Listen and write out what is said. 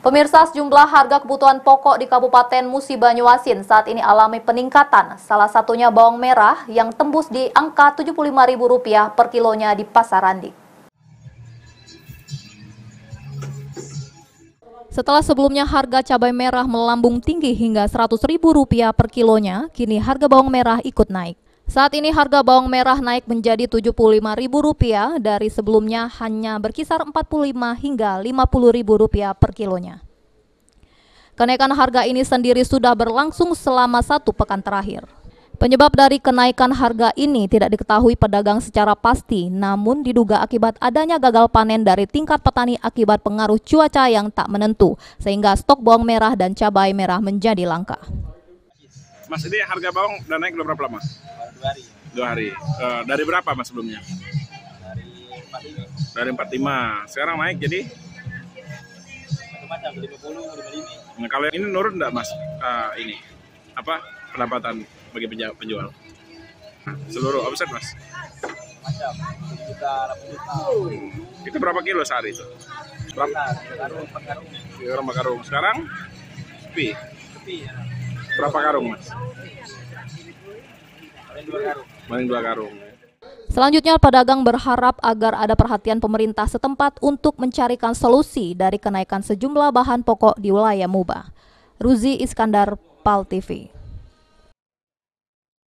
Pemirsa, sejumlah harga kebutuhan pokok di Kabupaten Musi Banyuasin saat ini alami peningkatan. Salah satunya bawang merah yang tembus di angka Rp75.000 per kilonya di Pasar Randik. Setelah sebelumnya harga cabai merah melambung tinggi hingga Rp100.000 per kilonya, kini harga bawang merah ikut naik. Saat ini harga bawang merah naik menjadi Rp75.000 dari sebelumnya hanya berkisar Rp45 hingga Rp50.000 per kilonya. Kenaikan harga ini sendiri sudah berlangsung selama 1 pekan terakhir. Penyebab dari kenaikan harga ini tidak diketahui pedagang secara pasti, namun diduga akibat adanya gagal panen dari tingkat petani akibat pengaruh cuaca yang tak menentu, sehingga stok bawang merah dan cabai merah menjadi langka. Mas, ini harga bawang udah naik berapa lama? 2 hari. 2 hari. Dari berapa Mas sebelumnya? Dari 45. Dari 45. Sekarang naik jadi? Macam 50, 55. Nah, kalau yang ini nurun enggak Mas? Ini apa pendapatan bagi penjual? Seluruh omset Mas? Macam 7 juta, 8 juta. Itu berapa kilo sehari itu? Berapa? Karung, 4 karung. 4 karung. Sekarang? Sepi. Sepi ya. Berapa karung Mas? Paling 2 karung. Paling 2 karung. Selanjutnya, pedagang berharap agar ada perhatian pemerintah setempat untuk mencarikan solusi dari kenaikan sejumlah bahan pokok di wilayah Muba. Ruzi Iskandar, PAL TV.